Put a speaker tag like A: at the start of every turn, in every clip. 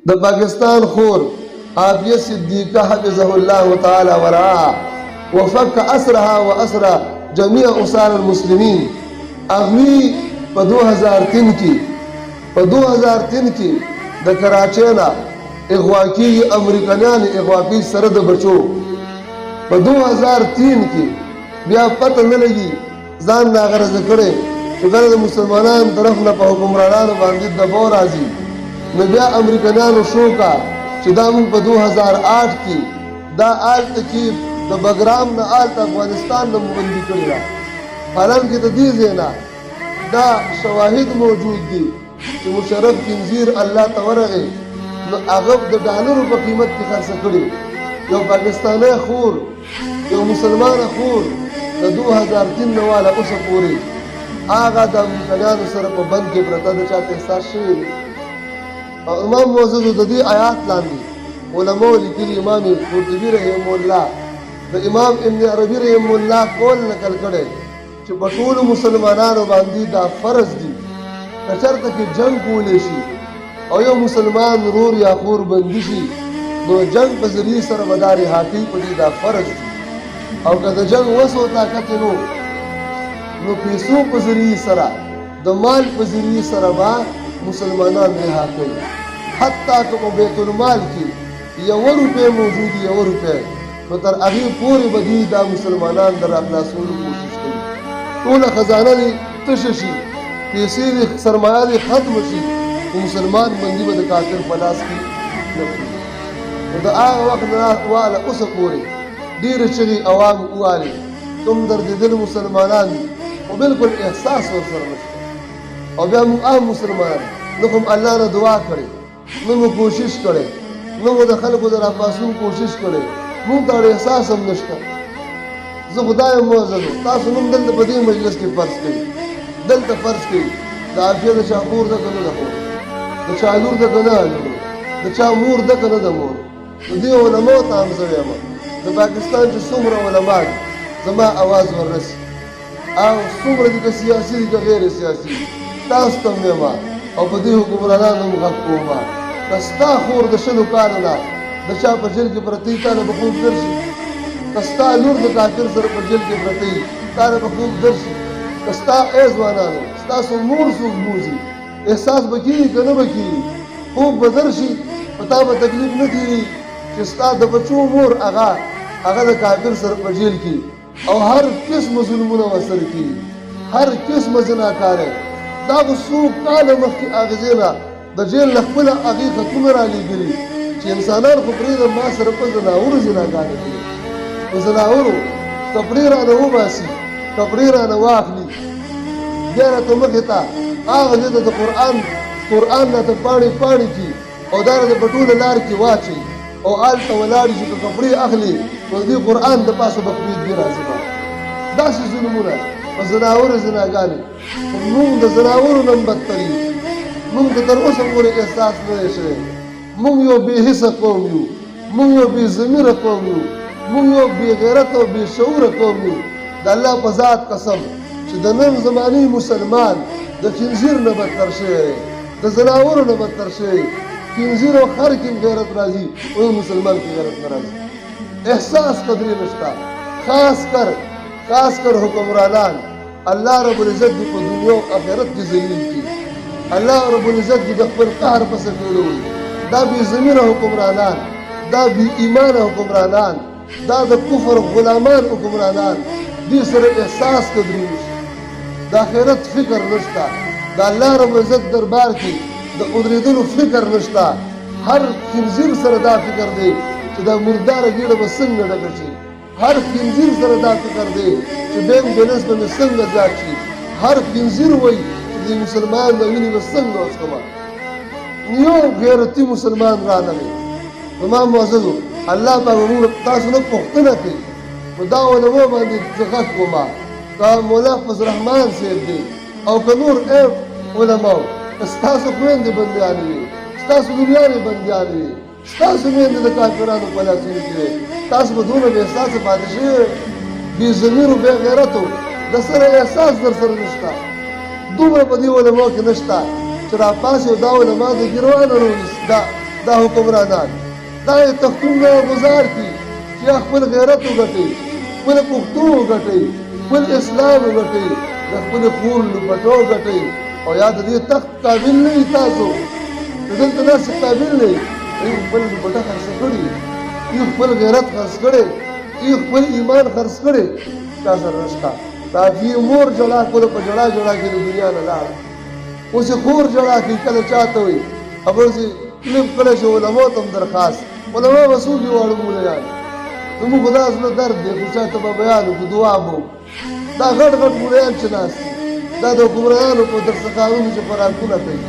A: د پاکستان خور عافیه صدیقه حفظه الله تعالی ورعاها وفك اسرها واسر جميع اسار المسلمین اغوی په 2003 کې د کراچۍ نه اغوا کیږي امریکایان اغوا کوي سره د بچو په 2003 کې بیا پته نه لګي ځان ناغرض کړي چې د مسلمانانو طرف نه په حکمرانانو باندې دباو راځي نو بیا امریکایانو شو کا چې دا موږ په 2008 کې دا آلت کې د بګرام نه آلت افغانستان نه مبندي کړی ده حالانکې د دې ځای نه دا شواهد موجود دي چې مشرف خنزیر الله ته ورغی نو هغه د ډالرو په قیمت کې خرڅ کړي یو پاکستانی خور یو مسلمانه خور د 2003 نه واله اوسه پورې هغه د امریکایانو سره په بند کې پرته د چاته احساس شوی دی او امام معزز د دې آیات لاندې علماء لیکلي امام قرطبي رحمه الله د امام ابن عربي رحمه الله قول نقل کړی چې په ټولو مسلمانانو باندې دا فرض دي که چېرته کې جنګ کولی شي او یو مسلمان رور یا خور بندي شي نو جنګ په ذریعې سره به دا رها کوي په دې دا فرض دي او که د جنګ وس او طاقت نو پیسو په ذریعې سره د مال په ذریعې سره به مسلمانان رها کوي حتی که په بیت المال کې یو روپۍ موجود یو روپۍ نو تر هغې پورې به دوی دا مسلمانان د راخلاصولو کوشش کوي ټوله خزانه دې تشه شي پیسې دې سرمایه دې ختمه شي مسلمان بندي به د کافر په لاس کې نه کړي نو د هغه وخت نه واله اوسه پورې ډېرې چغې عوام ووالې کوم دردېدل مسلمانان خو بلکل احساس ورسره نشته او بیا موږ عام مسلمانان نه خو الله نه دعا کړې نه مو کوشش کړی نه مو د خلکو د راپاڅون کوشش کړی موږ ته احساس هم نشته زه خدای معزز تاسو نوم دلته په دې مجلس کې فرض کوي دلته فرض کوي د عافیه د چا خور ده که نه ده خور د چا لور ده که نه لور د چا مور ده که نه ده مور د دې علماو ته هم زه وایم د پاکستان چې څومره علما دي زما اواز وررسي او څومره دي که سیاسي دي که غیر سیاسي تاسو ته هم وایم او په دې حکمرانانو هم غږ کوم که ستا خور د شلو کالو نه د چا په جیل کې پرته وي تا له به خوب درشي که ستا لور د کافر سره په جیل کې پرته وي تا له به خوب درشي که ستا ای ځوانانو ستاسو مور څوک بوځي احساس به کېږي که نه به کېږي خوب به درشي په تا به تکلیف نه کېږي چې ستا د بچو مور هغه د کافر سره په جیل کې او هر قسمه ظلمونه ورسره کېږي هر قسمه زناکاری دا خو څو کاله مخکې اغېزې نه د جیل نه خپله هغې خطونه رالېږلي چې انسانان خو پرېږده ما سره په زناورو زناګانې کوي په زناورو کپړې رانه وباسي کپړې رانه واخلي بیا راته مخې ته هغه ځای ته د قرآن راته پاڼې کړي او دا راته په ټوله لار کې واچوي او هلته ولاړې چې که کپړې اخلي نو د دې قرآن د پاسه به خپرېږي راځي به داسې ظلمونه په زناورو زناګانې خو موږ د زناورو نه هم بدتر یو موږ ته تر اوسه پورې احساس نه دی شوی موږ یو بې حسه قوم یو موږ یو بې ضمیره قوم یو موږ یو بې غیرته او بې شعوره قوم یو د الله په ذات قسم چې د نن زمانې مسلمان د خنزیر نه بدتر شوی دی د زناورو نه بدتر شوی خنزیر او خر کې غیرت راځي او مسلمان کې غیرت نه راځي احساس قدرې نشته خاص کر حکمرانان الله رب العزت دې په دنیا او آخرت کې ذلیل کړي الله رب العزت دې د خپل قهر په سپېړوي دا بې ضمیره حکمرانان دا بې ایمانه حکمرانان دا د کفر غلامان حکمرانان دې سره احساس قدرې نشته د آخرت فکر نشته د الله رب العزت دربار کې د ودرېدلو فکر نشته هر خنزیر سره دا فکر دی چې دا مرداره ګېډه به څنګه ډکه شي هر خنزیر سره دا فکر دی چې بینک بیلنس به مې څنګه زیات شي هر خنزیر وایي چې د مسلمان د وینې به څنګه وڅښمه یو غیرتي مسلمان رانغی زما معززو الله پاک موږ تاسو نه پوښتنه کوي نو دا علماو باندې زه غږ کومه که مولا حفظ رحمان صاحب دی او که نور علماو که ستاسو خویندې بندیانې وي ستاسو لوریانې بندیانې وي ستاسو میندې د کافرانو په لاسونو کې وي تاسو به دونه بې احساسه پاتې شوي بې ضمیرو بې غیرتو د سره احساس در سره نشته دومره په دې علماو کې نشته چې راپاسې او دا علما د ګیروانه راونیسي دا دا حکمرانان دا یې تختونه ګزار کړي چې خپل غیرت وګټي، خپل پښتو وګټي، خپل اسلام وګټي، د خپل کور لپټو وګټي. او یا د دې تخت قابل نه یې تاسو، د دلته داسې قابل نه یې. دوی خپل لپټه خرڅ کړي، دوی خپل غیرت خرڅ کړی، دوی خپل ایمان خرڅ کړی. چا سره نشته. دا چې مور جړا کوله په جړا جړا کې د دنیا نه لاړه. اوس یې خور جړا کوي کله چاته وایي خبر چې کلب کله چې علماو ته هم درخواست علما به څوک یې واړه مولایان زموږ خو دا زړه درد دی خو چاته به بیان وکړو دعا به وکړو. دا غټ غټ مولایان چې ناست دي دا د حکمرانانو په درسخانونو چې خوراکونه کوي،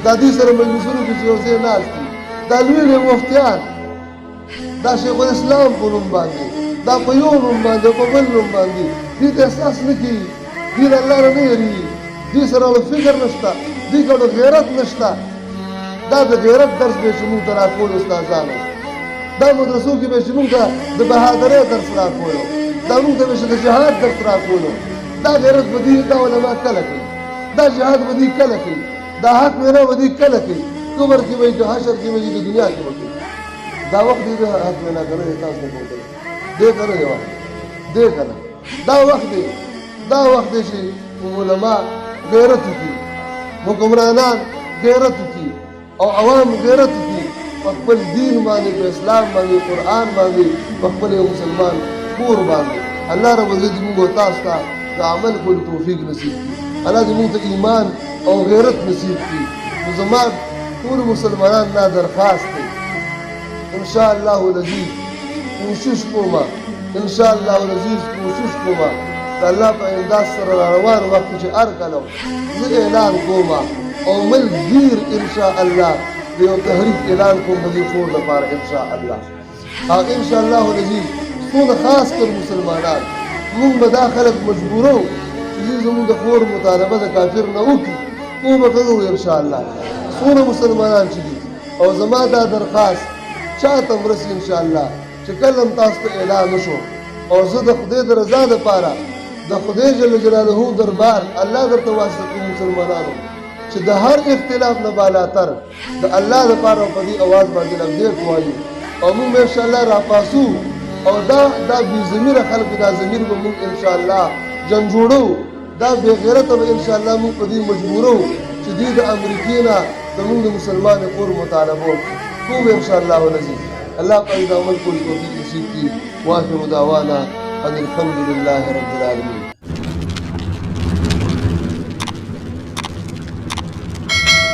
A: دا دوی سره مجلسونو کې چې یو ځای ناست دي، دا لوی لوی مفتیان، دا شیخ الاسلام په نوم باندې، دا په یو نوم باندې په بل نوم باندې دوی ته احساس نه کوي، دوی له الله نه یېرېږي، دوی سره فکر نشته، دوی ګډو غیرت نشته. دا د غیرت درس به چې موږ ته راکول استادانو، دا مدرسو کې به چې موږ ته د بهادرۍ درس راکولو، دا موږ ته به چې د جهاد درس راکولو. دا غیرت به دوی دا علما کله کوي، دا جهاد به دوی کله کوي، دا حق وینا به دوی کله کوي، قبر کې به یې د حشر کې به یې د دنیا کې به کوي. دا وخت دی د حق وینا کنه تاسو نه کوئ دې کنه دی وخت دې کنه دا وخت دی، دا وخت دی چې علما غیرت وکړي، حکمرانان غیرت وکړي او عوام غیرت وکړي په خپل دین باندې، په اسلام باندې، قرآن باندې، په خپل یو مسلمان کور باندې. الله رب العزت موږ او تاسو ته د عمل کولو توفیق نصیب کړي. الله دې موږ ته ایمان او غیرت نصیب کړي. نو زما ټول مسلمانان نه درخواست دی انشاء الله العزیز کوشش کوم، انشاء الله العزیز کوشش کوم د الله په امداد سره روان وخت چې هر کله زه اعلان کوم او ملګیر انشاء الله د یو تحریک اعلان کوم د دې کور لپاره انشاء الله. او انشاء الله العزیز څونه خاص کر مسلمانان موږ به دا خلک مجبورو چې زموږ د کور مطالبه د کافر نه وکړي، او به کوو انشاء الله. څونه مسلمانان چې دي او زما دا درخواست چاته مرسي انشاء الله چې کله هم تاسو ته اعلان وشو او زه د خدای د رضا دپاره د خدای جل جلاله دربار الله درته واسطه کوم مسلمانانو چې د هر اختلاف نه بالاتر د الله دپاره په دې اواز باندې لبیک وایو او موږ انشاء الله راپاسو او دا بې ضمیره خلک دا ضمیر به موږ انشاء الله جنجوړو، دا بې غیرته به انشاء الله موږ په دې مجبورو چې دوی د امریکې نه زموږ د مسلمان کور مطالبه وکړي. خوب انشاء الله العزیز الله پاک دا عمل کول توفیق نصیب کړي. واخر دعوانا ان الحمد لله رب العالمین.